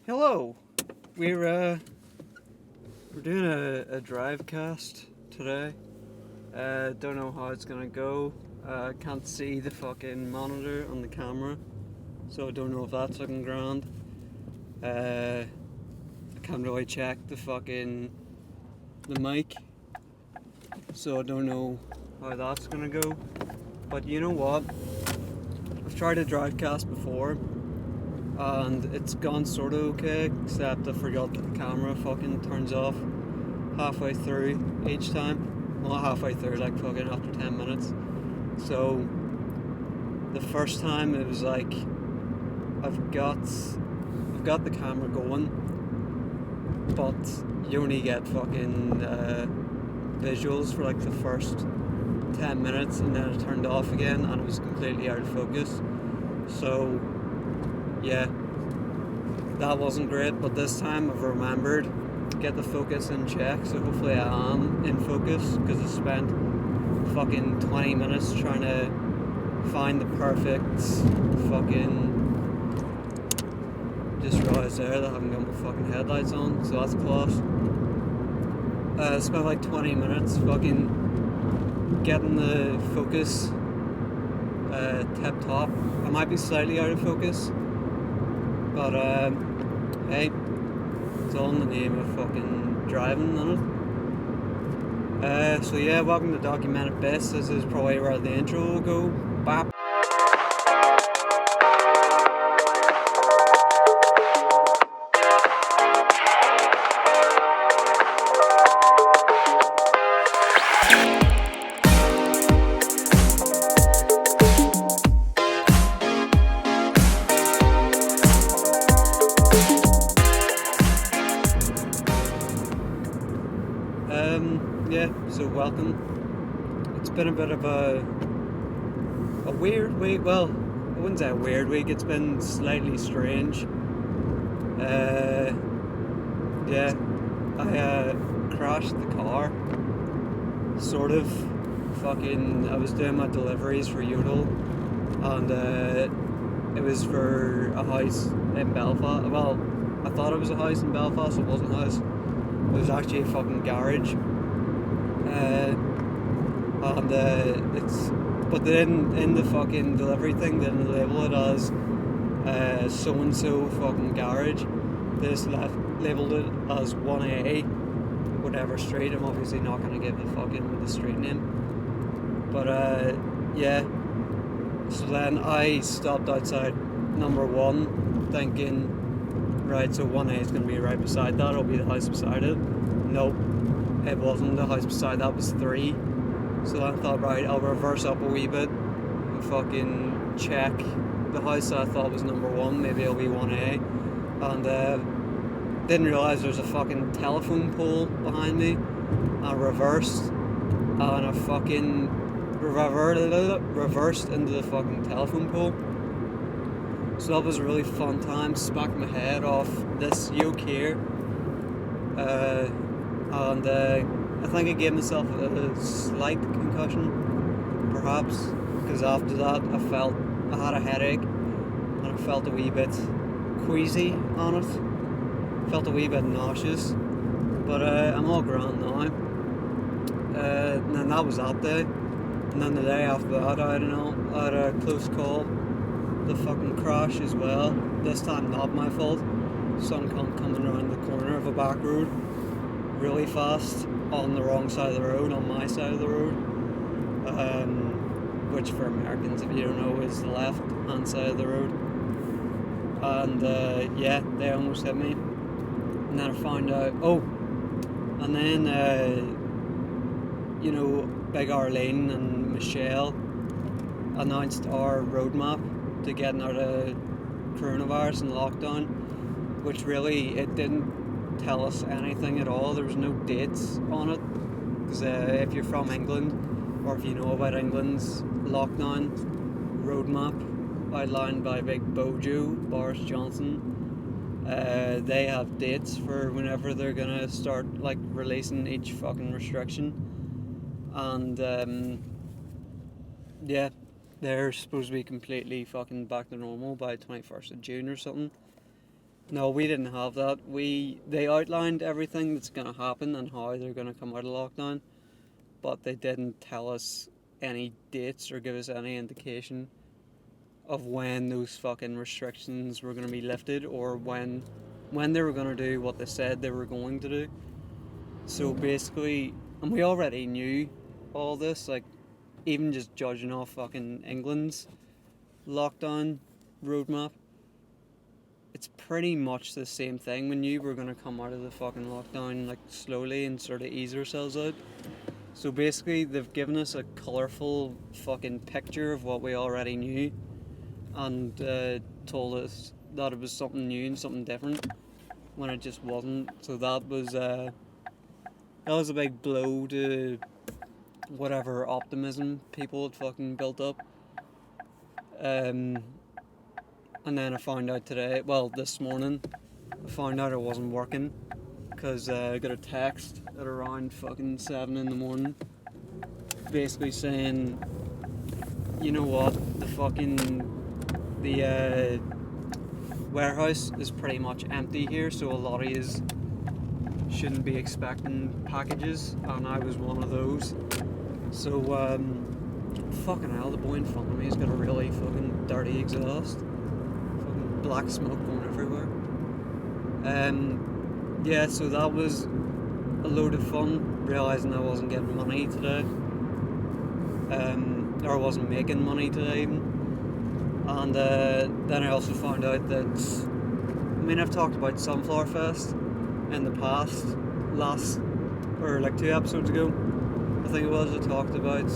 Hello. We're doing a drive cast today. Don't know how it's gonna go. Can't see the fucking monitor on the camera, so I don't know if that's looking grand. I can't really check the mic, so I don't know how that's gonna go. But you know what? I've tried a drive cast before, and it's gone sort of okay, except I forgot that the camera fucking turns off halfway through each time. Well, not halfway through, like fucking after 10 minutes. So the first time it was like I've got the camera going, but you only get fucking visuals for like the first 10 minutes, and then it turned off again and it was completely out of focus. So yeah, that wasn't great, but this time I've remembered to get the focus in check, so hopefully I am in focus, because I spent fucking 20 minutes trying to find the perfect fucking... Just realised there that I haven't got my fucking headlights on, so that's class. I spent like 20 minutes fucking getting the focus tip top. I might be slightly out of focus, but hey, it's all in the name of fucking driving, isn't it? So yeah, welcome to Documented Bits. This is probably where the intro will go. Bap. Yeah, so welcome. It's been a bit of a weird week. Well, I wouldn't say a weird week. It's been slightly strange. Yeah, I crashed the car. Sort of. I was doing my deliveries for Yodel, and it was for a house in Belfast. Well, I thought it was a house in Belfast. It wasn't a house. It was actually a fucking garage. But then in the fucking delivery thing, they didn't label it as so and so fucking garage. They just labeled it as 1A, whatever street. I'm obviously not gonna give the street name. But yeah. So then I stopped outside number 1, thinking, right, so 1A is gonna be right beside that. It'll be the house beside it. Nope. It wasn't. The house beside that was 3. So I thought, right, I'll reverse up a wee bit and fucking check the house that I thought was number 1. Maybe it'll be 1A. And didn't realise there's a fucking telephone pole behind me. I reversed, and I fucking reversed into the fucking telephone pole. So that was a really fun time. Smacked my head off this yoke here. And I think I gave myself a slight concussion, perhaps, because after that I had a headache, and I felt a wee bit queasy on it, felt a wee bit nauseous, but I'm all grand now. And then that was that day, and then the day after that, I had a close call, the fucking crash as well, this time not my fault. Some cunt coming around the corner of a back road really fast on the wrong side of the road, on my side of the road, which for Americans, if you don't know, is the left hand side of the road. And yeah, they almost hit me, and then I found out, and then Big Arlene and Michelle announced our roadmap to getting out of coronavirus and lockdown, which really, it didn't tell us anything at all. There was no dates on it, because if you're from England, or if you know about England's lockdown roadmap outlined by Big Bojo, Boris Johnson, they have dates for whenever they're gonna start like releasing each fucking restriction, and yeah, they're supposed to be completely fucking back to normal by 21st of June or something. No, we didn't have that. They outlined everything that's gonna happen and how they're gonna come out of lockdown, but they didn't tell us any dates or give us any indication of when those fucking restrictions were gonna be lifted or when they were gonna do what they said they were going to do. So basically, and we already knew all this, like even just judging off fucking England's lockdown roadmap, it's pretty much the same thing. We knew we were going to come out of the fucking lockdown like slowly and sort of ease ourselves out. So basically, they've given us a colourful fucking picture of what we already knew, and told us that it was something new and something different when it just wasn't. So that was a big blow to whatever optimism people had fucking built up. And then I found out this morning, I found out it wasn't working because I got a text at around fucking 7 in the morning basically saying, you know what, the warehouse is pretty much empty here, so a lot of yous shouldn't be expecting packages, and I was one of those. So, fucking hell, the boy in front of me has got a really fucking dirty exhaust. Fucking black smoke going everywhere. Yeah, so that was a load of fun, realising I wasn't getting money today. Or I wasn't making money today even. And then I also found out that, I've talked about Sunflower Fest in the past, like 2 episodes ago, I think it was. I talked about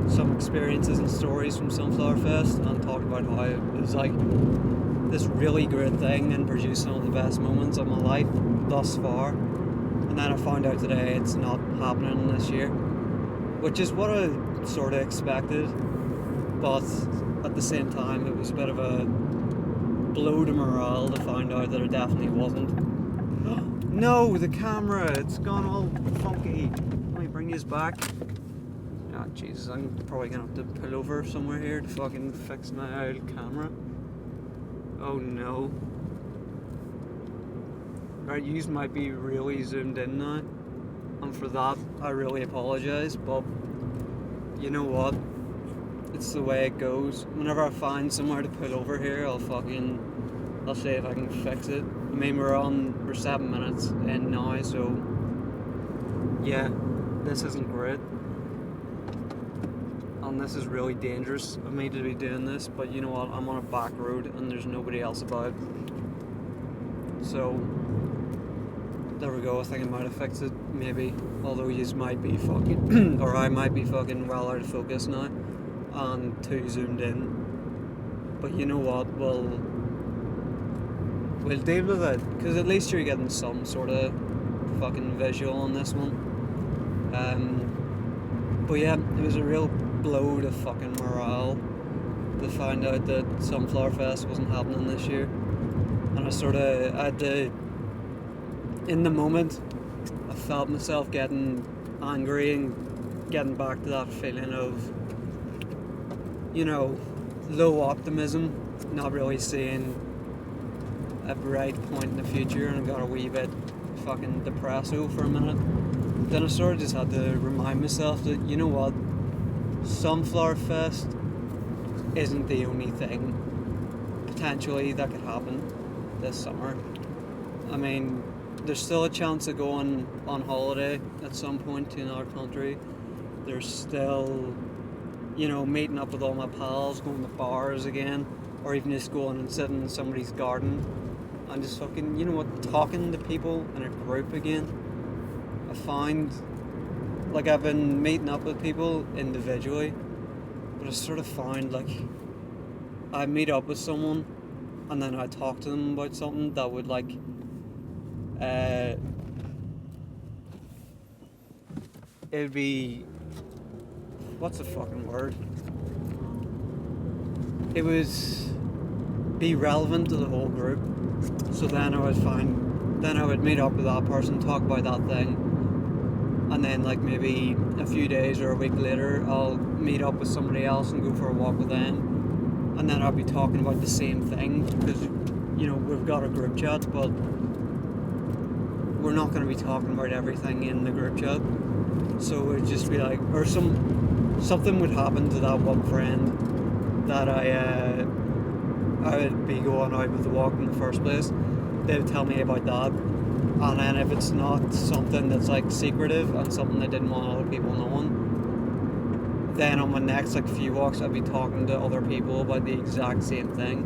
some experiences and stories from Sunflower Fest and talked about how it was like this really great thing and produced some of the best moments of my life thus far. And then I found out today it's not happening this year, which is what I sort of expected, but at the same time it was a bit of a blow to morale to find out that it definitely wasn't. No, the camera, it's gone all funky. Let me bring this back. Oh Jesus, I'm probably gonna have to pull over somewhere here to fucking fix my old camera. Oh no. Right, yous might be really zoomed in now, and for that I really apologise, but you know what? It's the way it goes. Whenever I find somewhere to pull over here, I'll see if I can fix it. We're 7 minutes in now, so yeah, this isn't great. And this is really dangerous of me to be doing this, but you know what? I'm on a back road and there's nobody else about. So there we go. I think I might have fixed it, maybe. Although yous might be fucking, or I might be fucking well out of focus now and too zoomed in. But you know what? We'll deal with it, because at least you're getting some sort of fucking visual on this one. But yeah, it was a real blow to fucking morale to find out that Sunflower Fest wasn't happening this year. And I had to, in the moment, I felt myself getting angry and getting back to that feeling of, low optimism, not really seeing a bright point in the future, and I got a wee bit fucking depresso for a minute. Then I sort of just had to remind myself that, you know what, Sunflower Fest isn't the only thing potentially that could happen this summer. There's still a chance of going on holiday at some point to another country. There's still, meeting up with all my pals, going to bars again, or even just going and sitting in somebody's garden and just fucking, talking to people in a group again. I find, like, I've been meeting up with people individually, but I sort of find, like, I meet up with someone and then I talk to them about something that would, like, it would be, what's the fucking word? It would be relevant to the whole group. So then I would meet up with that person, talk about that thing, and then like maybe a few days or a week later I'll meet up with somebody else and go for a walk with them, and then I'll be talking about the same thing, because we've got a group chat, but we're not going to be talking about everything in the group chat. So it would just be like, or something would happen to that one friend that I would be going out with the walk in the first place. They would tell me about that, and then if it's not something that's like secretive and something they didn't want other people knowing, then on my next few walks I'd be talking to other people about the exact same thing.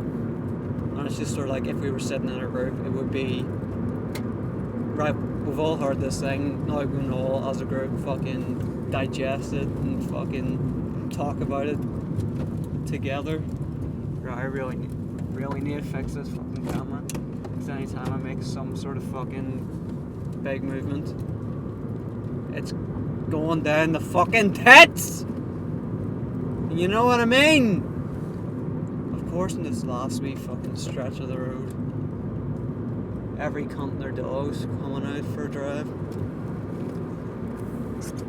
And it's just sort of like, if we were sitting in a group, it would be, right, we've all heard this thing, now we can all as a group fucking digest it and fucking talk about it together. Right, I really need to fix this fucking camera, because anytime I make some sort of fucking big movement, it's going down the fucking tits! You know what I mean? Of course, in this last wee fucking stretch of the road, every cunt and their dog's coming out for a drive.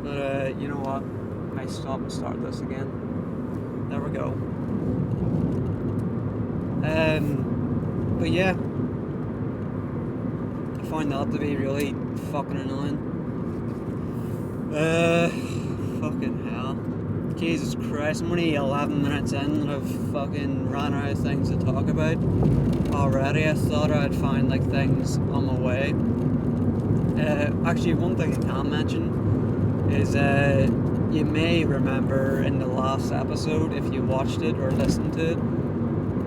But you know what? I might stop and start this again. There we go. But yeah, I find that to be really fucking annoying. Fucking hell. Jesus Christ, I'm only 11 minutes in and I've fucking ran out of things to talk about already. I thought I'd find things on my way. Actually, one thing I can mention is you may remember in the last episode, if you watched it or listened to it,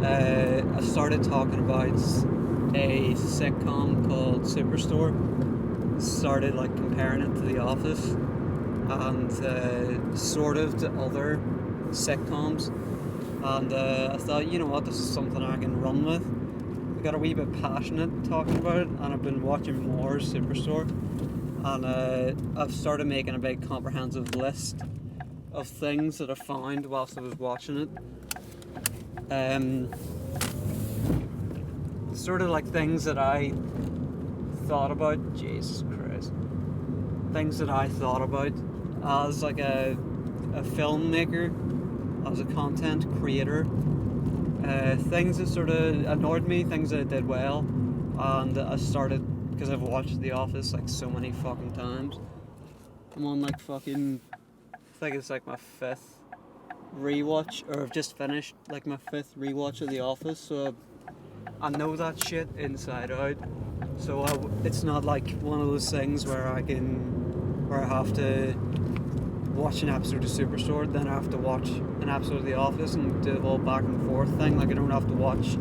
I started talking about a sitcom called Superstore. Started comparing it to The Office and sort of to other sitcoms, and I thought, you know what, this is something I can run with. I got a wee bit passionate talking about it, and I've been watching more Superstore, and I've started making a big comprehensive list of things that I found whilst I was watching it. Sort of things that I thought about, Jesus Christ, things that I thought about as a filmmaker, as a content creator, things that sort of annoyed me, things that I did well, and I started, because I've watched The Office so many fucking times. I'm on fucking, I think it's my 5th rewatch, or I've just finished my 5th rewatch of The Office, so I know that shit inside out. So it's not one of those things where I have to watch an episode of Superstore, then I have to watch an episode of The Office and do the whole back and forth thing. I don't have to watch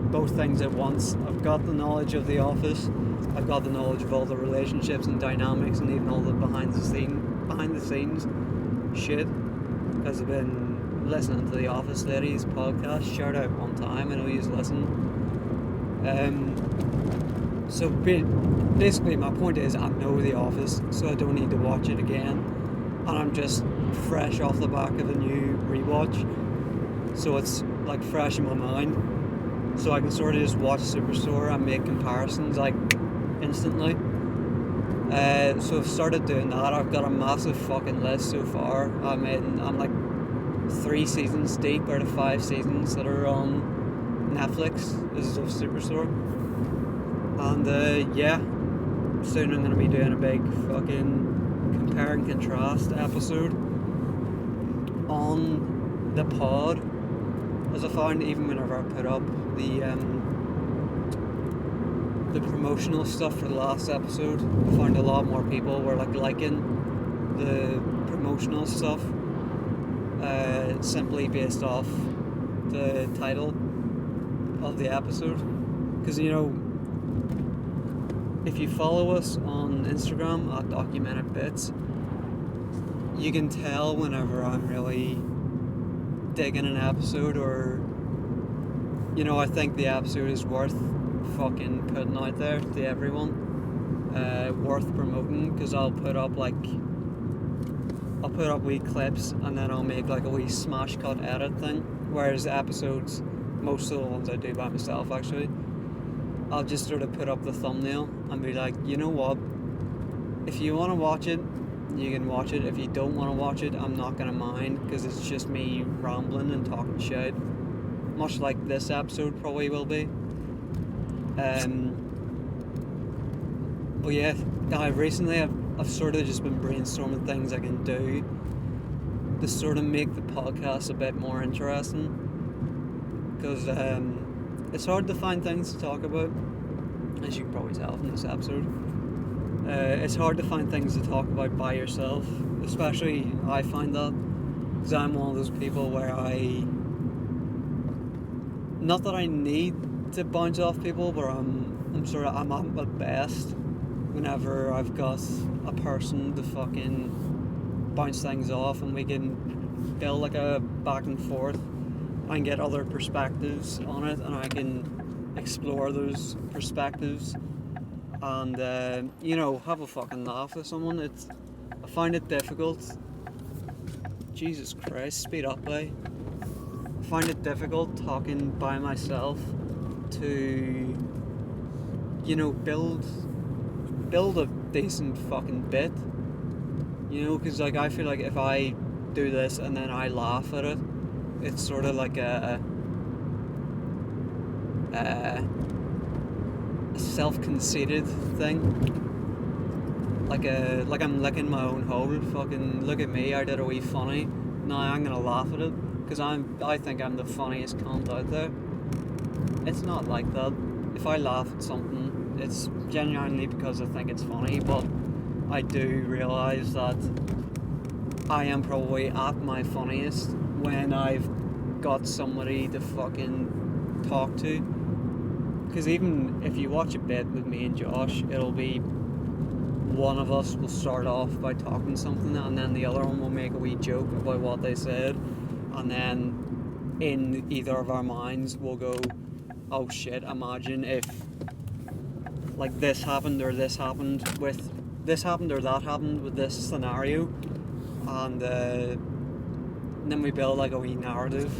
both things at once. I've got the knowledge of The Office, I've got the knowledge of all the relationships and dynamics, and even all the behind the scenes shit, because I've been listening to The Office Ladies podcast. Shout out one time, I know you listen. So basically my point is, I know The Office, so I don't need to watch it again, and I'm just fresh off the back of a new rewatch, so it's fresh in my mind, so I can sort of just watch Superstore and make comparisons instantly. So I've started doing that. I've got a massive fucking list so far. I'm 3 seasons deep out of 5 seasons that are on Netflix. This is of Superstore. And yeah, soon I'm going to be doing a big fucking compare and contrast episode on the pod, as I found even whenever I put up the promotional stuff for the last episode, I found a lot more people were liking the promotional stuff, simply based off the title of the episode, because if you follow us on Instagram at Documented Bits, you can tell whenever I'm really digging an episode, or I think the episode is worth fucking putting out there to everyone, worth promoting, because I'll put up wee clips, and then I'll make a wee smash cut edit thing, whereas episodes, most of the ones I do by myself actually, I'll just sort of put up the thumbnail and be like, you know what, if you want to watch it, you can watch it. If you don't want to watch it, I'm not going to mind, because it's just me rambling and talking shit, much like this episode probably will be. But yeah, recently I've sort of just been brainstorming things I can do to sort of make the podcast a bit more interesting, because it's hard to find things to talk about, as you can probably tell from this episode. It's hard to find things to talk about by yourself, especially I find that, because I'm one of those people where not that I need to bounce off people, but I'm at my best whenever I've got a person to fucking bounce things off, and we can build like a back and forth and get other perspectives on it, and I can explore those perspectives and have a fucking laugh with someone. I find it difficult. Jesus Christ, speed up, I find it difficult talking by myself to build a decent fucking bit, because like I feel like if I do this and then I laugh at it, it's sort of like a self-conceited thing, like I'm licking my own hole. Fucking look at me, I did a wee funny, now I'm gonna laugh at it because I think I'm the funniest cunt out there. It's not like that. If I laugh at something, it's genuinely because I think it's funny, but I do realise that I am probably at my funniest when I've got somebody to fucking talk to. Because even if you watch a bit with me and Josh, it'll be one of us will start off by talking something, and then the other one will make a wee joke about what they said, and then in either of our minds we'll go, oh shit, imagine if like this happened or that happened with this scenario, and then we build like a wee narrative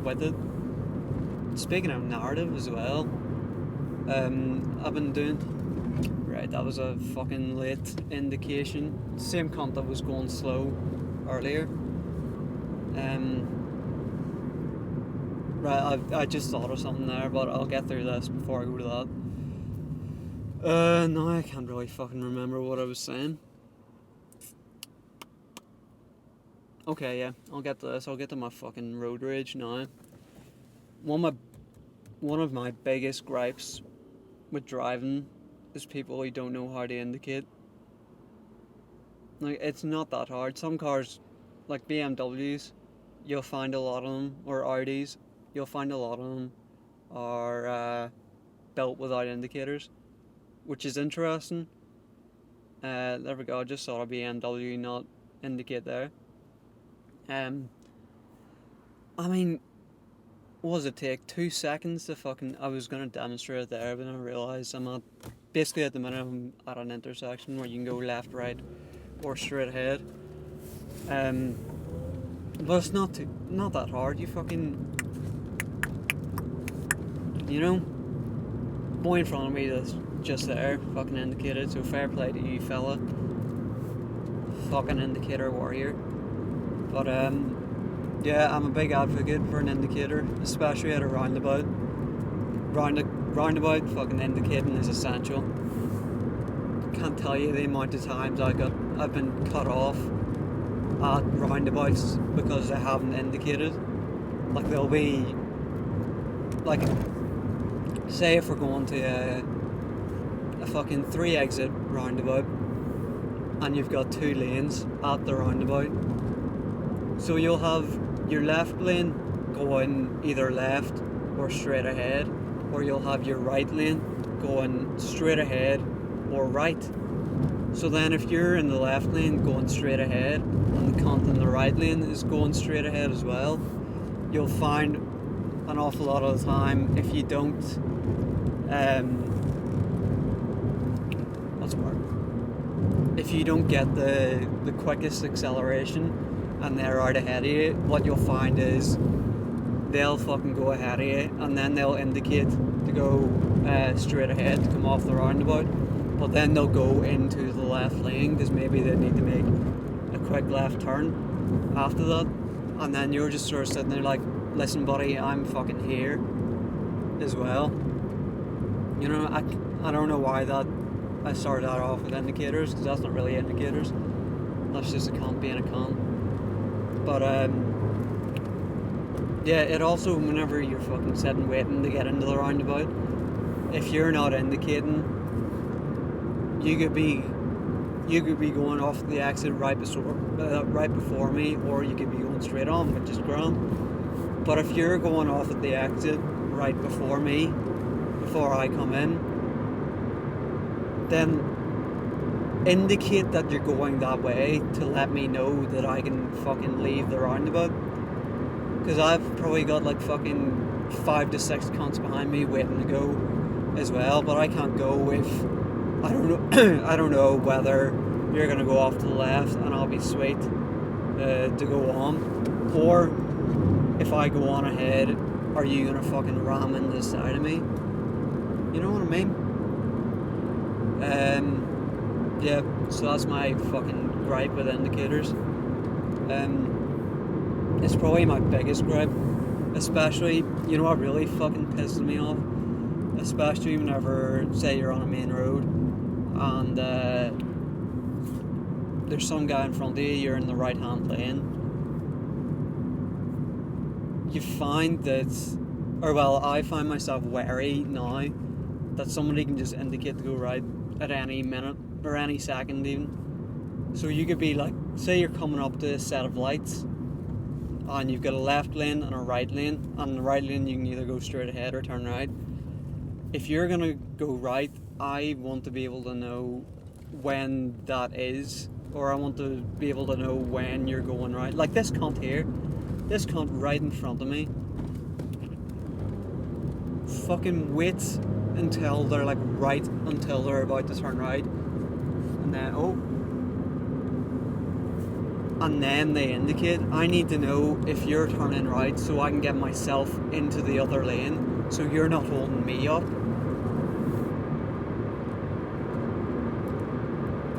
with it. Speaking of narrative as well, I've been doing... Right, that was a fucking late indication. Same cunt that was going slow earlier. Right, I just thought of something there, but I'll get through this before I go to that. No, I can't really fucking remember what I was saying. Okay, yeah, I'll get to this. I'll get to my fucking road rage now. One of my biggest gripes with driving is people who don't know how to indicate. Like, it's not that hard. Some cars, like BMWs, you'll find a lot of them, or Audis, you'll find a lot of them are built without indicators, which is interesting. There we go, I just saw a BMW not indicate there. I mean, what does it take? 2 seconds to fucking... I was going to demonstrate it there, but then I realised basically at the minute I'm at an intersection where you can go left, right, or straight ahead. But it's not that hard. You fucking... boy in front of me that's just there fucking indicated, so fair play to you, fella. Fucking indicator warrior. But yeah, I'm a big advocate for an indicator, especially at a roundabout. Roundabout fucking indicating is essential. Can't tell you the amount of times I've been cut off at roundabouts because they haven't indicated. Like, they'll be like, say if we're going to a fucking 3 exit roundabout and you've got 2 lanes at the roundabout, so you'll have your left lane going either left or straight ahead, or you'll have your right lane going straight ahead or right. So then if you're in the left lane going straight ahead and the cunt in the right lane is going straight ahead as well, you'll find an awful lot of the time, if you don't if you don't get the quickest acceleration and they're out ahead of you, what you'll find is they'll fucking go ahead of you, and then they'll indicate to go straight ahead to come off the roundabout, but then they'll go into the left lane because maybe they need to make a quick left turn after that, and then you're just sort of sitting there like, listen buddy, I'm fucking here as well. You know, I don't know why that I started that off with indicators, because that's not really indicators. That's just a cunt being a cunt. But yeah, it also, whenever you're fucking sitting waiting to get into the roundabout, if you're not indicating, you could be going off the exit right before me, or you could be going straight on, which is grand. But if you're going off at the exit right before me, before I come in, then indicate that you're going that way to let me know that I can fucking leave the roundabout. Because I've probably got like fucking 5 to 6 cunts behind me waiting to go as well, but I can't go if I don't know I don't know whether you're gonna go off to the left and I'll be sweet to go on, or if I go on ahead, are you gonna fucking ram into the side of me? You know what I mean? Yeah, so that's my fucking gripe with indicators. It's probably my biggest gripe, especially, you know what really fucking pisses me off? Especially whenever, say you're on a main road and there's some guy in front of you, you're in the right hand lane. You find that, or well, I find myself wary now that somebody can just indicate to go right at any minute or any second even. So you could be like, say you're coming up to a set of lights and you've got a left lane and a right lane, and in the right lane you can either go straight ahead or turn right. If you're gonna go right, I want to be able to know when that is, or I want to be able to know when you're going right. Like this cunt here, this cunt right in front of me, fucking wait until they're like right until they're about to turn right, and then they indicate. I need to know if you're turning right so I can get myself into the other lane so you're not holding me up.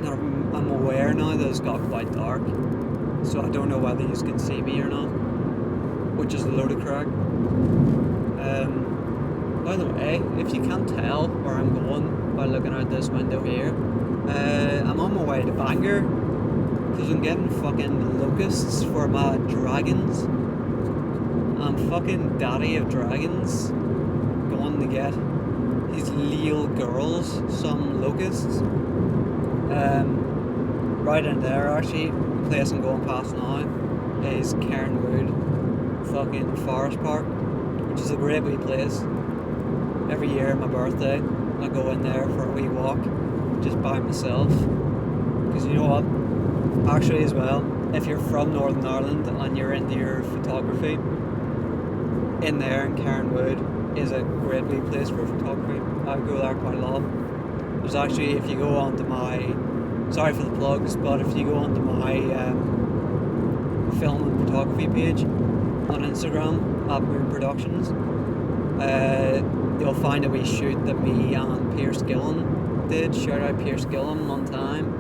Now, I'm aware now that it's got quite dark, so I don't know whether you can see me or not, which is a load of crack. By the way, if you can't tell where I'm going by looking out this window here, I'm on my way to Bangor, because I'm getting fucking locusts for my dragons. I'm fucking daddy of dragons, going to get these little girls some locusts. Right in there, actually, the place I'm going past now is Cairnwood fucking Forest Park, which is a great wee place. Every year on my birthday, I go in there for a wee walk, just by myself. Because you know what? Actually, as well, if you're from Northern Ireland and you're into your photography, in there in Cairnwood is a great wee place for photography. I go there quite a lot. There's actually, if you go onto my, sorry for the plugs, but if you go onto my film and photography page on Instagram, @Moon Productions, you'll find a wee shoot that me and Pierce Gillen did. Shout out Pierce Gillen one time.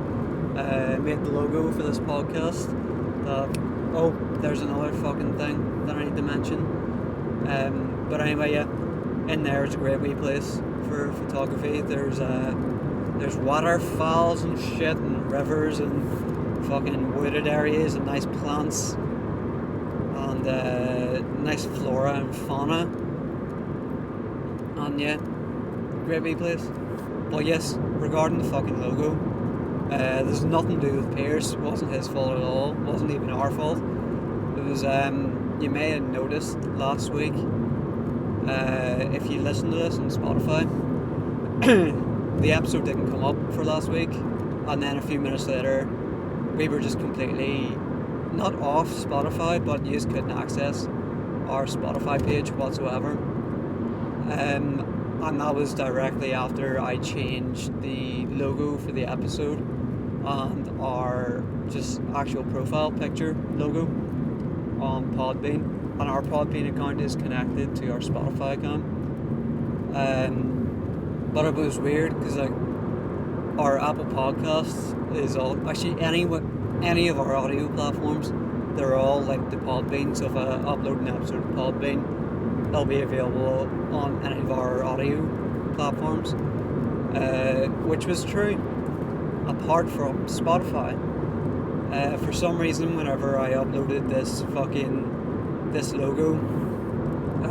Made the logo for this podcast. There's another fucking thing that I need to mention. But anyway, yeah, in there is a great wee place for photography. There's waterfalls and shit, and rivers and fucking wooded areas and nice plants and nice flora and fauna. And yeah, great wee place. But yes, regarding the fucking logo, there's nothing to do with Pierce. It wasn't his fault at all. It wasn't even our fault. It was, you may have noticed last week, if you listen to this on Spotify, the episode didn't come up for last week, and then a few minutes later, we were just completely, not off Spotify, but you just couldn't access our Spotify page whatsoever. And that was directly after I changed the logo for the episode and our just actual profile picture logo on Podbean, and our Podbean account is connected to our Spotify account. But it was weird because like our Apple Podcasts is all actually any of our audio platforms, they're all linked to Podbean. So if I upload an episode to Podbean, it'll be available on any of our audio platforms, which was true, apart from Spotify. For some reason, whenever I uploaded this logo,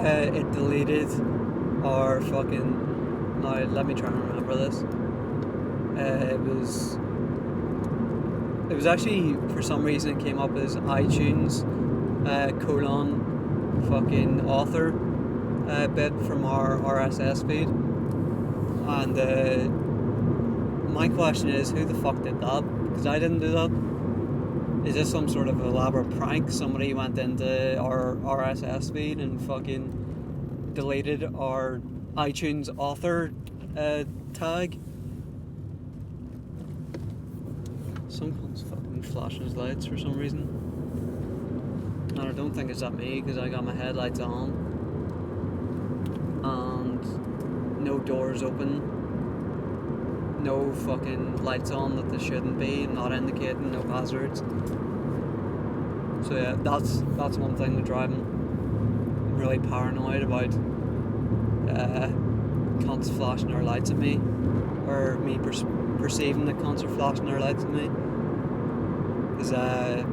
it deleted our fucking. Now let me try and remember this. It was actually, for some reason, it came up as iTunes fucking author bit from our RSS feed. And my question is, who the fuck did that? Because I didn't do that. Is this some sort of elaborate prank? Somebody went into our RSS feed and fucking deleted our iTunes author tag? Some cunt's fucking flashing his lights for some reason. And I don't think it's at me because I got my headlights on and no doors open, no fucking lights on that there shouldn't be, not indicating, no hazards. So yeah, that's one thing with driving. I'm really paranoid about cunts flashing their lights at me, or me perceiving that cunts are flashing their lights at me. Because I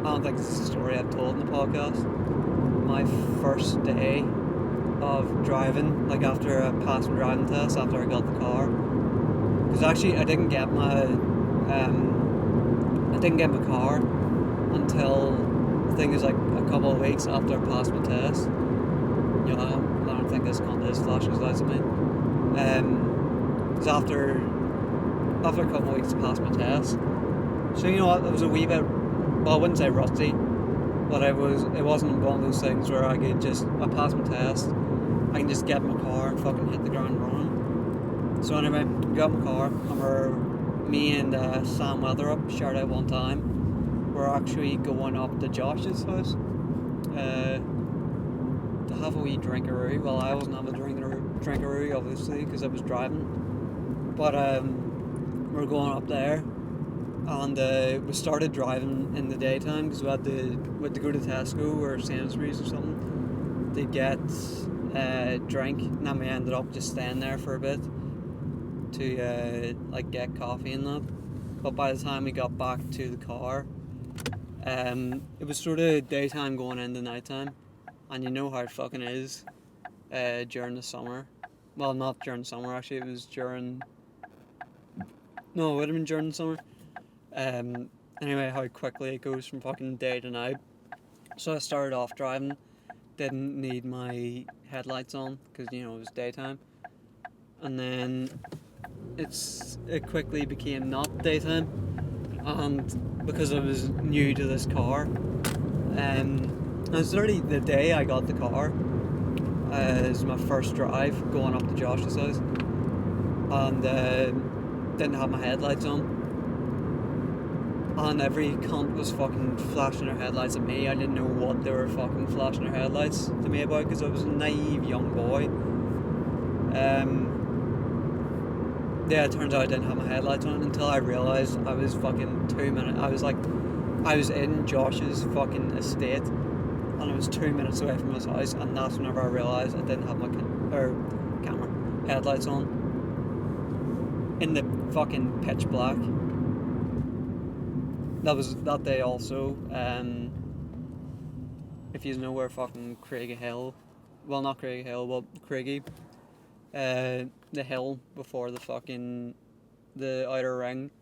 don't think this is a story I've told in the podcast. My first day of driving, like after I passed my driving test, after I got the car, because actually I didn't get my car until I think it's like a couple of weeks after I passed my test. You know, I don't think this cunt is flashing his lights at me. Because after a couple of weeks to pass my test, so you know what, it was a wee bit, well, I wouldn't say rusty, but it wasn't one of those things where I passed my test, I can just get in my car and fucking hit the ground running. So anyway, got my car, and me and Sam Weatherup shared out one time. We're actually going up to Josh's house to have a wee drinkaroo. Well, I wasn't having a drinkaroo obviously because I was driving, but we're going up there. And we started driving in the daytime because we had to go to Tesco or Sainsbury's or something to get a drink, and then we ended up just staying there for a bit to like get coffee and that. But by the time we got back to the car, it was sort of daytime going into nighttime, and you know how it fucking is during the summer. Well, not during the summer actually. It was during. No, it would have been during the summer. Anyway, how quickly it goes from fucking day to night. So I started off driving, didn't need my headlights on because you know it was daytime, and then it quickly became not daytime, and because I was new to this car, it was literally the day I got the car. It was my first drive going up to Josh's house, and didn't have my headlights on. And every cunt was fucking flashing their headlights at me. I didn't know what they were fucking flashing their headlights to me about because I was a naive young boy. Yeah, it turns out I didn't have my headlights on until I realised I was fucking 2 minutes. I was in Josh's fucking estate and I was 2 minutes away from his house, and that's whenever I realised I didn't have my headlights on in the fucking pitch black. That was that day also. If you know where fucking Craigie Hill, well not Craigie Hill, but Craigie, the hill before the outer ring,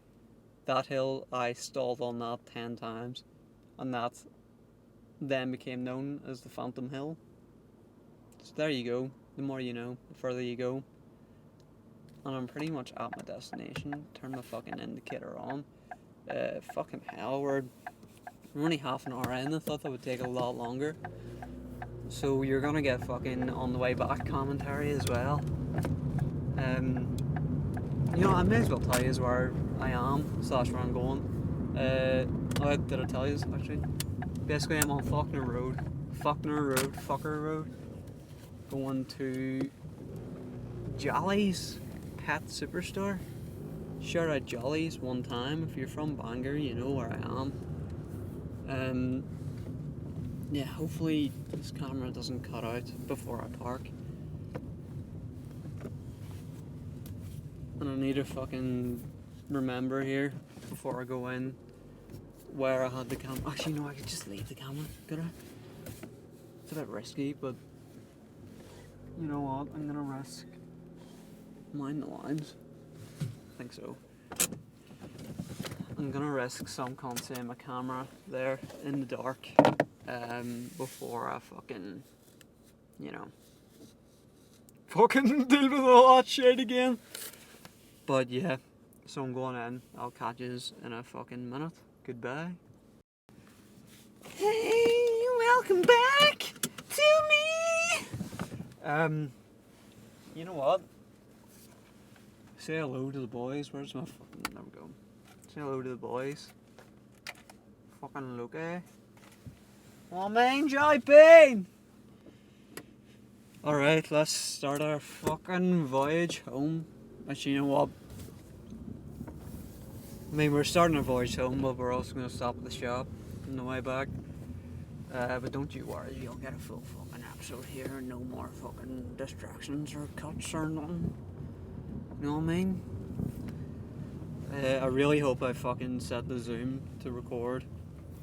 that hill, I stalled on that 10 times, and that then became known as the Phantom Hill. So there you go. The more you know, the further you go. And I'm pretty much at my destination. Turn my fucking indicator on. Fucking hell, we're only half an hour in. I thought that would take a lot longer. So you're gonna get fucking on the way back commentary as well. You know, I may as well tell you where I am / where I'm going. Did I tell you this actually? Basically, I'm on Faulkner Road, going to Jolly's Pet Superstore. Shout out Jolly's one time. If you're from Bangor, you know where I am. Yeah, hopefully this camera doesn't cut out before I park. And I need to fucking remember here before I go in where I had the camera. Actually, no, I could just leave the camera, could I? It's a bit risky, but you know what? I'm gonna risk. Mind the lines. I think so. I'm gonna risk some cunt seeing my camera there in the dark before I fucking, you know, fucking deal with all that shit again. But yeah, so I'm going in. I'll catch yous in a fucking minute. Goodbye. Hey, welcome back to me. You know what? Say hello to the boys. Where's my fucking... There we go. Say hello to the boys. Fucking Luke. Oh man, Jolly Bean! Alright, let's start our fucking voyage home. Actually, you know what? I mean, we're starting a voyage home, but we're also going to stop at the shop on the way back. But don't you worry, you'll get a full fucking episode here. No more fucking distractions or cuts or nothing. You know what I mean? I really hope I fucking set the Zoom to record.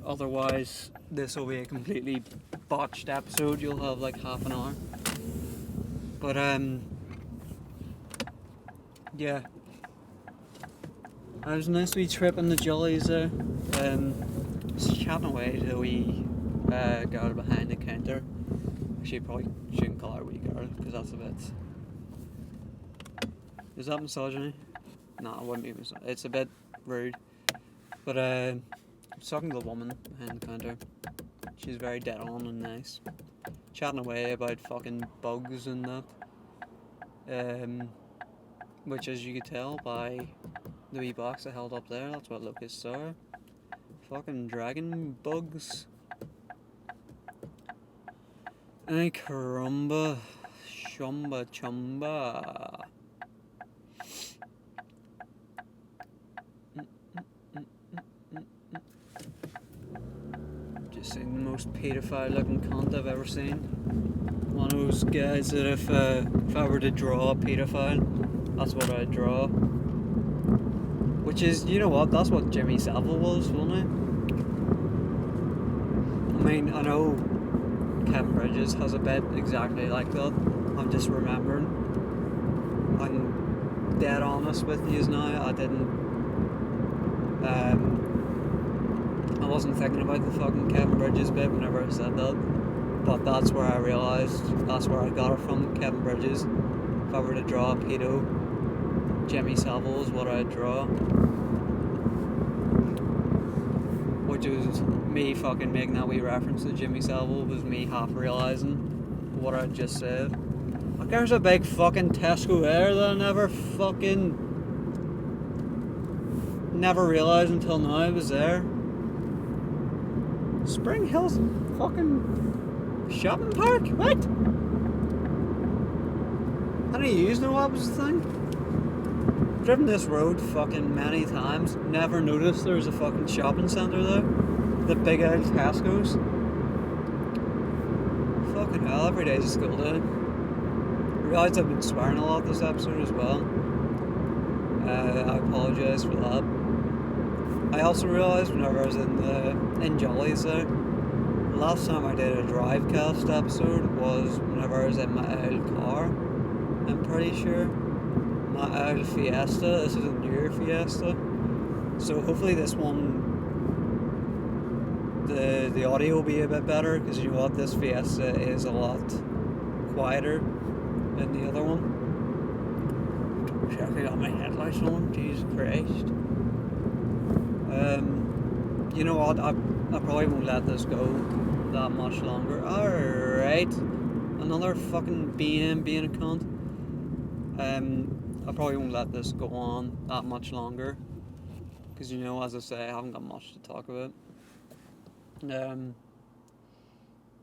Otherwise, this will be a completely botched episode. You'll have like half an hour. But, yeah. It was a nice wee trip in the Jollies there. Just chatting away till we got behind the counter. Actually, probably shouldn't call her wee girl, because that's a bit... Is that misogyny? No, it wouldn't be misogyny. It's a bit rude. But I was talking to the woman behind the counter. She's very dead on and nice. Chatting away about fucking bugs and that. Which, as you could tell by the wee box I held up there, that's what locusts are. Fucking dragon bugs. Ay caramba. Shumba chumba. Just seen the most paedophile looking cunt I've ever seen. One of those guys that if I were to draw a paedophile, that's what I'd draw. Which is, you know what, that's what Jimmy Savile was, wasn't it? I mean, I know Kevin Bridges has a bit exactly like that. I'm just remembering. I'm dead honest with you now. I didn't. I wasn't thinking about the fucking Kevin Bridges bit whenever I said that. But that's where I realised, that's where I got it from, Kevin Bridges. If I were to draw a pedo, Jimmy Savile is what I'd draw. Which was me fucking making that wee reference to Jimmy Savile, was me half realising what I'd just said. Like, there's a big fucking Tesco there that I never realised until now it was there. Spring Hills fucking shopping park? What? How do you know what was the thing? Driven this road fucking many times, never noticed there was a fucking shopping centre there. The big old Tesco's. Fucking hell, every day's a school day. I realise I've been swearing a lot this episode as well. I apologise for that. I also realised whenever I was in Jollies there, last time I did a Drivecast episode was whenever I was in my old car. I'm pretty sure. My old Fiesta. This is a newer Fiesta. So hopefully this one, the audio will be a bit better, because you know what, this Fiesta is a lot quieter than the other one. Check, I got my headlights on. Jesus Christ. You know what, I probably won't let this go that much longer. Alright. Another fucking BM being a cunt. I probably won't let this go on that much longer. Because, you know, as I say, I haven't got much to talk about.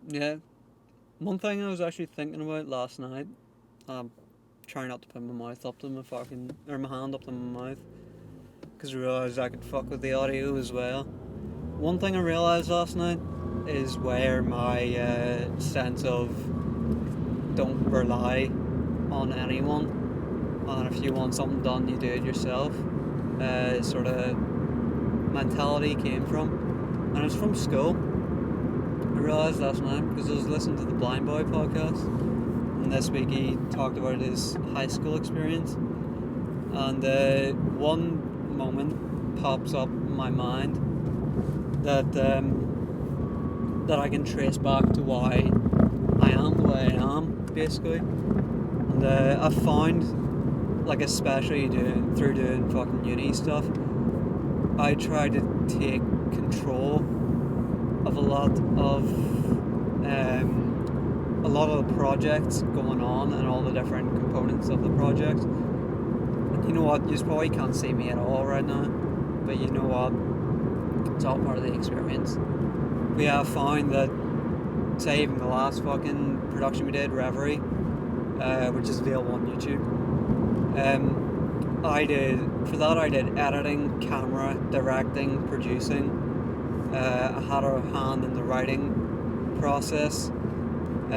Yeah. One thing I was actually thinking about last night, trying not to put my mouth up to my hand up to my mouth, because I realised I could fuck with the audio as well. One thing I realised last night is where my sense of don't rely on anyone and if you want something done, you do it yourself. Sort of mentality came from, and it's from school. I realised last night because I was listening to the Blind Boy podcast, and this week he talked about his high school experience, and one moment pops up in my mind that that I can trace back to why I am the way I am, basically. And I found, like, especially through doing fucking uni stuff, I try to take control of a lot of the projects going on and all the different components of the project. And you know what, you probably can't see me at all right now, but you know what, it's all part of the experience. We have found that, say even the last fucking production we did, Reverie, which is available on YouTube, I did editing, camera, directing, producing. I had a hand in the writing process. I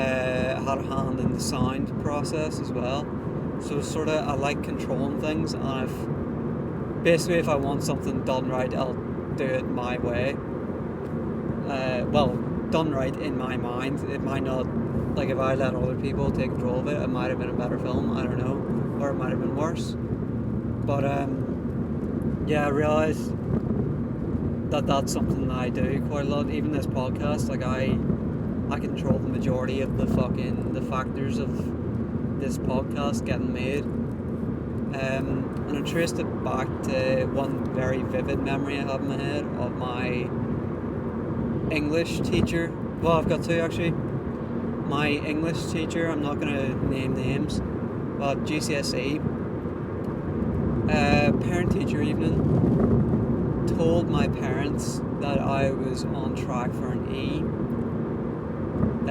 had a hand in the sound process as well. So sort of, I like controlling things, and if I want something done right, I'll do it my way. Done right in my mind. It might not, like, if I let other people take control of it, it might have been a better film, I don't know, or it might have been worse. But I realised that that's something that I do quite a lot. Even this podcast, like, I control the majority of the factors of this podcast getting made. And I traced it back to one very vivid memory I have in my head of my English teacher. Well, I've got two actually. My English teacher, I'm not going to name names, but GCSE, parent-teacher evening, told my parents that I was on track for an E.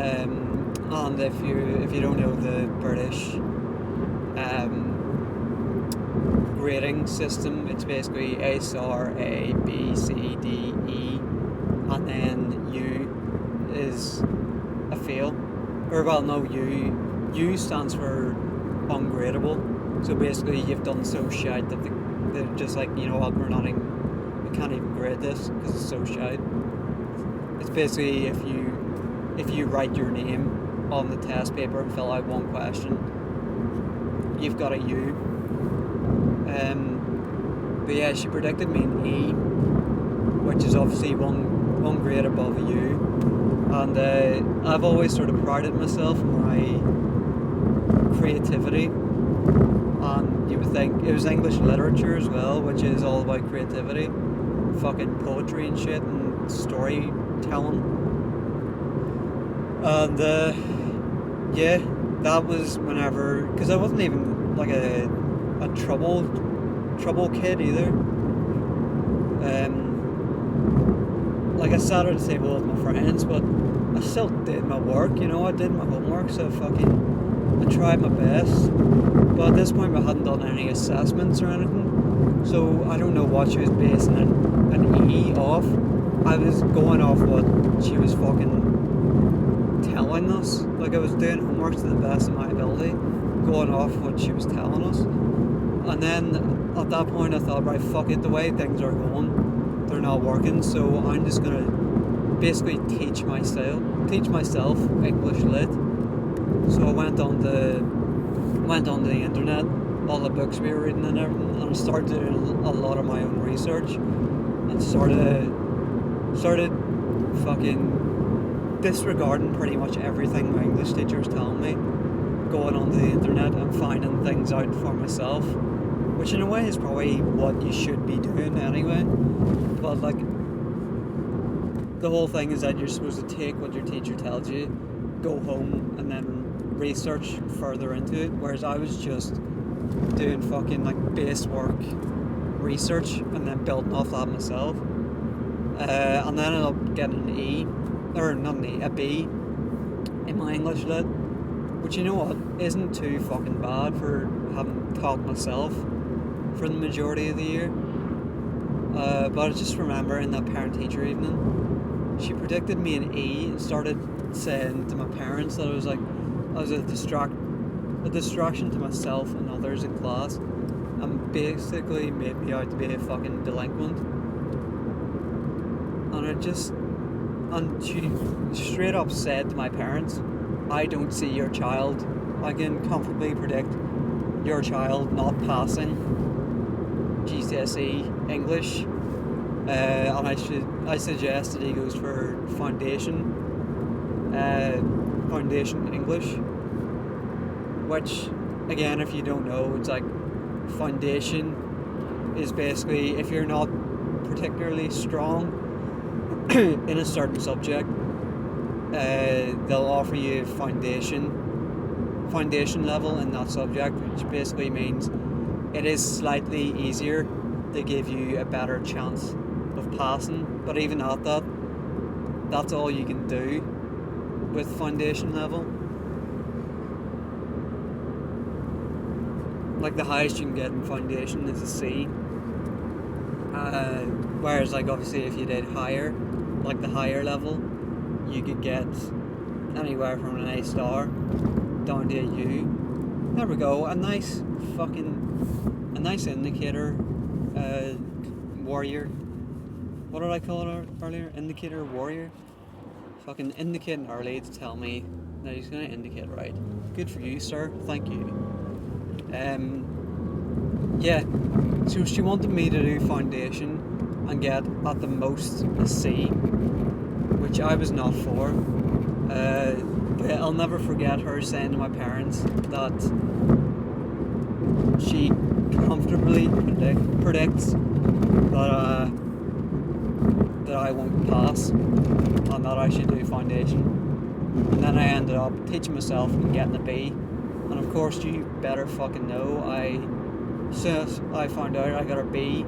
And if you don't know the British grading system, it's basically A star, A, B, C, D, E, and then U is a fail. Or well, no, U stands for ungradable. So basically, you've done so shite that they're just like, you know what, we can't even grade this because it's so shite. It's basically if you write your name on the test paper and fill out one question, you've got a U. But yeah, she predicted me an E, which is obviously one grade above a U. And I've always sort of prided myself on my creativity. And you would think it was English literature as well, which is all about creativity, fucking poetry and shit, and storytelling. And that was whenever, because I wasn't even like a trouble kid either. Like, I sat at the table with my friends, but I still did my work, you know, I did my homework, so I tried my best. But at this point I hadn't done any assessments or anything, so I don't know what she was basing an E off. I was going off what she was fucking telling us. Like, I was doing homework to the best of my ability, going off what she was telling us. And then at that point I thought, right, fuck it, the way things are going, they're not working, so I'm just gonna basically teach myself English lit. So I went on the internet, all the books we were reading and everything, and I started doing a lot of my own research, and started fucking disregarding pretty much everything my English teacher was telling me, going onto the internet and finding things out for myself, which in a way is probably what you should be doing anyway. But like, the whole thing is that you're supposed to take what your teacher tells you, go home and then research further into it, whereas I was just doing fucking like base work research and then building off that myself. And then I ended up getting a B in my English lit, which, you know what, isn't too fucking bad for having taught myself for the majority of the year. But I just remember in that parent-teacher evening, she predicted me an E and started saying to my parents that I was a a distraction to myself and others in class, and basically made me out to be a fucking delinquent. And she straight up said to my parents, I don't see your child. I can comfortably predict your child not passing GCSE English, and I suggest that he goes for foundation English, which, again, if you don't know, it's like foundation is basically if you're not particularly strong in a certain subject, they'll offer you foundation level in that subject, which basically means it is slightly easier. They give you a better chance of passing, but even at that, that's all you can do with foundation level. Like the highest you can get in foundation is a C, whereas like obviously if you did higher, like the higher level, you could get anywhere from an A star down to a U. There we go, a nice indicator, warrior. What did I call it earlier? Indicator warrior? Fucking indicating early to tell me that he's going to indicate right. Good for you, sir. Thank you. Yeah. So she wanted me to do foundation and get at the most a C, which I was not for. But I'll never forget her saying to my parents that she comfortably predicts that I won't pass and that I should do foundation. And then I ended up teaching myself and getting a B. And of course, you better fucking know, since I found out I got a B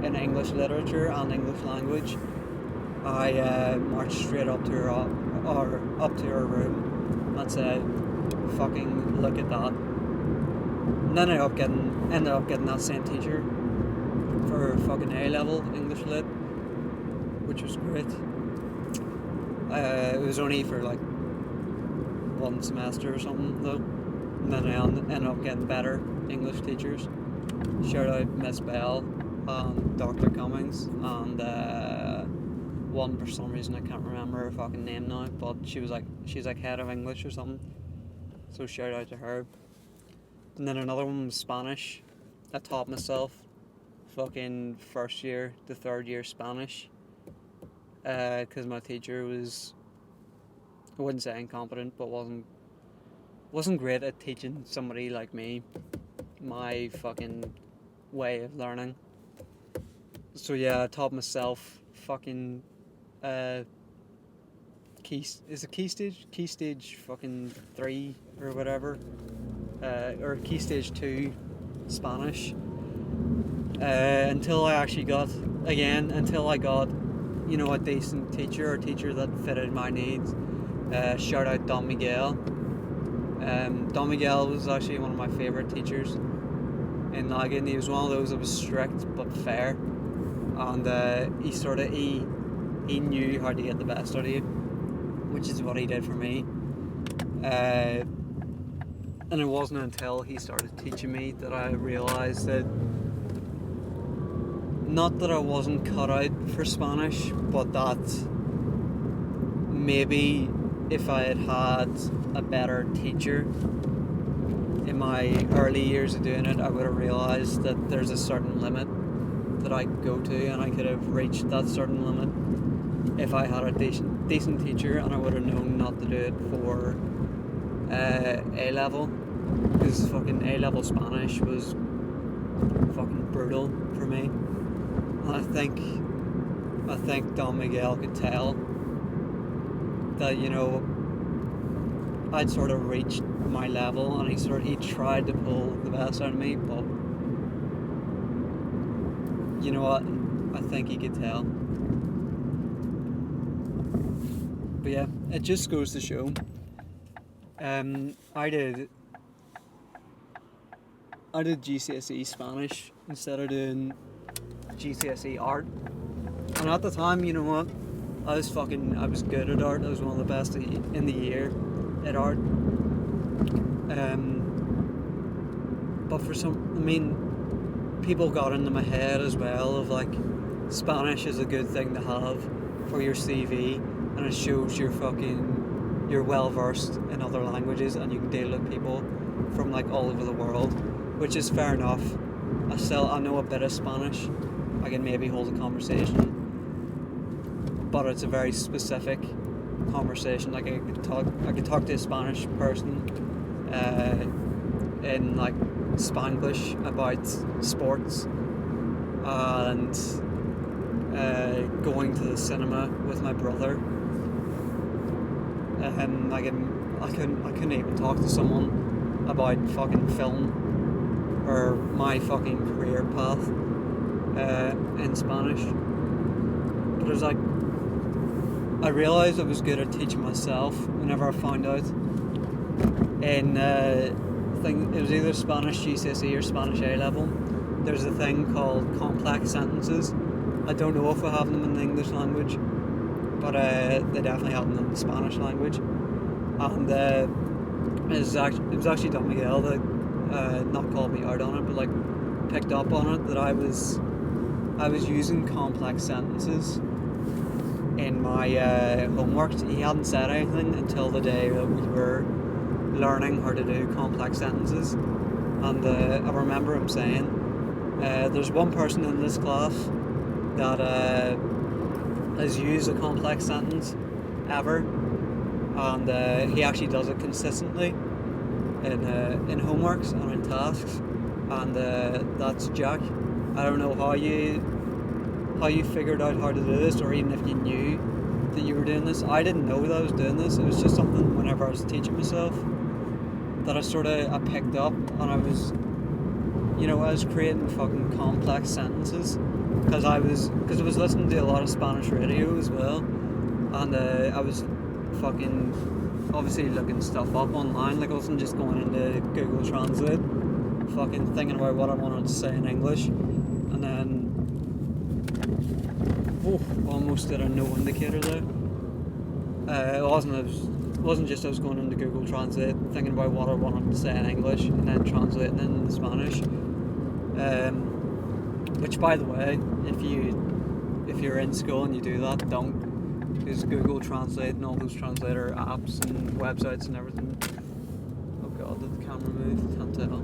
in English literature and English language, I marched straight up to her room and said, fucking look at that. And then I ended up getting that same teacher for fucking A-level English lit, which was great. It was only for like one semester or something though, and then I ended up getting better English teachers. Shout out Miss Bell and Dr. Cummings and one, for some reason I can't remember her fucking name now, but she's like head of English or something, so shout out to her. And then another one was Spanish. I taught myself fucking first year to third year Spanish, because my teacher was, I wouldn't say incompetent, but wasn't great at teaching somebody like me my fucking way of learning. So yeah, I taught myself fucking key stage fucking 3 or whatever, or key stage 2 Spanish, until I got a decent teacher that fitted my needs. Shout out Don Miguel. Don Miguel was actually one of my favourite teachers in Laggan. He was one of those that was strict but fair, and he knew how to get the best out of you, which is what he did for me. And it wasn't until he started teaching me that I realised that, not that I wasn't cut out for Spanish, but that maybe if I had had a better teacher in my early years of doing it, I would have realised that there's a certain limit that I could go to, and I could have reached that certain limit if I had a decent teacher, and I would have known not to do it for A-level, because fucking A-level Spanish was fucking brutal for me. And I think Don Miguel could tell that, I'd sort of reached my level, and he tried to pull the best out of me, but you know what, I think he could tell. But yeah, it just goes to show. I did GCSE Spanish instead of doing GCSE art, and at the time, you know what, I was good at art. I was one of the best in the year at art. But people got into my head as well of like, Spanish is a good thing to have for your CV, and it shows you're well versed in other languages and you can deal with people from like all over the world, which is fair enough. I know a bit of Spanish. I can maybe hold a conversation, but it's a very specific conversation. Like I could talk to a Spanish person in like Spanglish about sports and going to the cinema with my brother. I couldn't even talk to someone about fucking film or my fucking career path in Spanish. But it was like, I realised I was good at teaching myself whenever I found out in it was either Spanish GCSE or Spanish A-level. There's a thing called complex sentences. I don't know if we have them in the English language, but they definitely have them in the Spanish language. And it was actually Don Miguel that not called me out on it, but like picked up on it, that I was using complex sentences in my homework. He hadn't said anything until the day that we were learning how to do complex sentences, and I remember him saying, there's one person in this class that has used a complex sentence ever, and he actually does it consistently in homeworks and in tasks, and that's Jack. I don't know how you figured out how to do this, or even if you knew that you were doing this. I didn't know that I was doing this. It was just something whenever I was teaching myself that I picked up, and I was creating fucking complex sentences because I was listening to a lot of Spanish radio as well, and I was fucking obviously looking stuff up online. Like I wasn't just going into Google Translate fucking thinking about what I wanted to say in English, and then almost did a no indicator there. It wasn't just I was going into Google Translate thinking about what I wanted to say in English and then translating into Spanish. Which, by the way, if you're in school and you do that, don't, because Google Translate and all those translator apps and websites and everything. Oh god, did the camera move? Can't tell.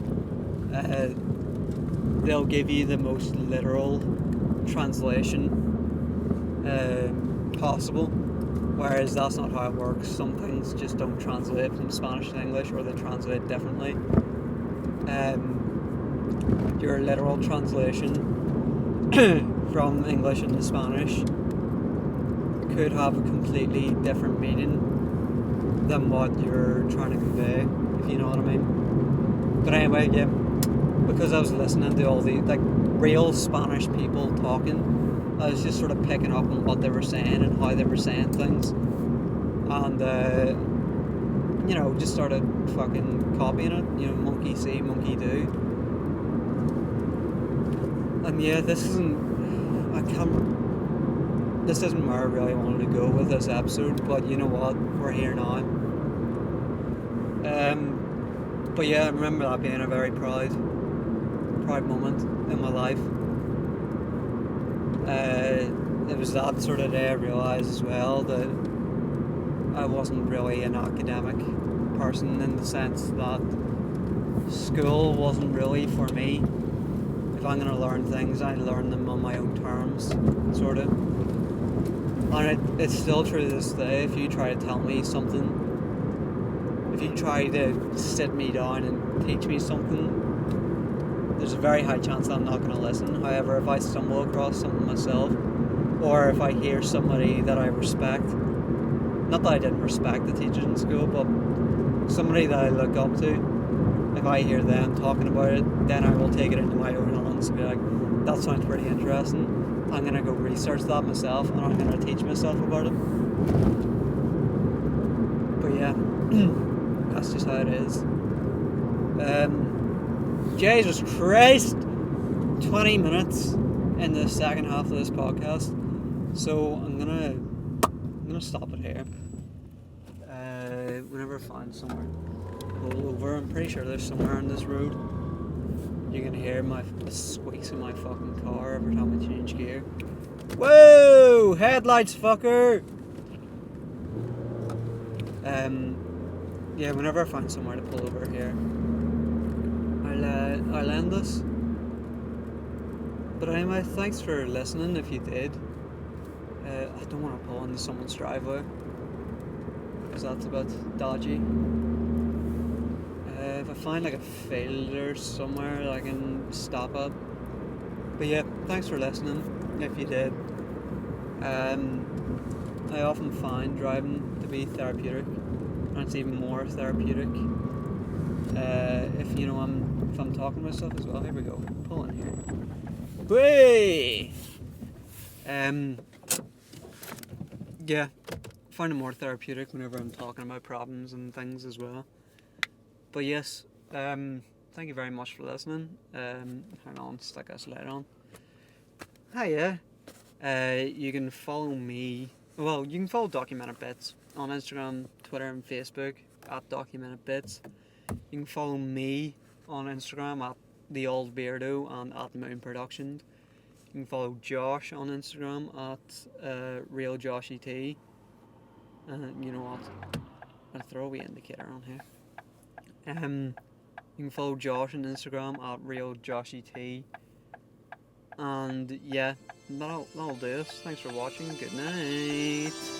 They'll give you the most literal translation possible, whereas that's not how it works. Some things just don't translate from Spanish to English, or they translate differently. Your literal translation from English into Spanish could have a completely different meaning than what you're trying to convey, if you know what I mean. But anyway, yeah, because I was listening to all the like real Spanish people talking, I was just sort of picking up on what they were saying and how they were saying things, and just started fucking copying it. Monkey see, monkey do. And yeah, this isn't where I really wanted to go with this episode, but you know what, we're here now. But yeah, I remember that being a very proud moment in my life. It was that sort of day I realised as well that I wasn't really an academic person, in the sense that school wasn't really for me. If I'm going to learn things, I learn them on my own terms, sort of. And it's still true to this day. If you try to tell me something, if you try to sit me down and teach me something, there's a very high chance that I'm not going to listen. However, if I stumble across something myself, or if I hear somebody that I respect, not that I didn't respect the teachers in school, but somebody that I look up to, if I hear them talking about it, then I will take it into my own hands and be like, that sounds pretty interesting. I'm going to go research that myself, and I'm going to teach myself about it. But yeah, that's just how it is. Jesus Christ! 20 minutes in the second half of this podcast. So I'm gonna stop it here. Whenever I find somewhere pull over, I'm pretty sure there's somewhere on this road. You can hear the squeaks in my fucking car every time I change gear. Whoa! Headlights, fucker! Yeah, whenever I find somewhere to pull over here, I'll end this. But anyway, thanks for listening if you did. I don't want to pull into someone's driveway, because that's a bit dodgy. If I find like a field or somewhere that I can stop at. But yeah, thanks for listening if you did. I often find driving to be therapeutic, and it's even more therapeutic if I'm talking to myself as well. Here we go. Pull in here. Way. Yeah, find it more therapeutic whenever I'm talking about problems and things as well. But yes, thank you very much for listening. Hang on, stick this light on. Hiya. You can follow me. Well, you can follow Documented Bits on Instagram, Twitter, and Facebook at Documented Bits. You can follow me on Instagram at The Old Beardo and at Moon Productions. You can follow Josh on Instagram at Real Joshy T. And you know what? I'll throw a wee indicator on here. You can follow Josh on Instagram at Real Joshy T. And yeah, that'll do us. Thanks for watching. Good night.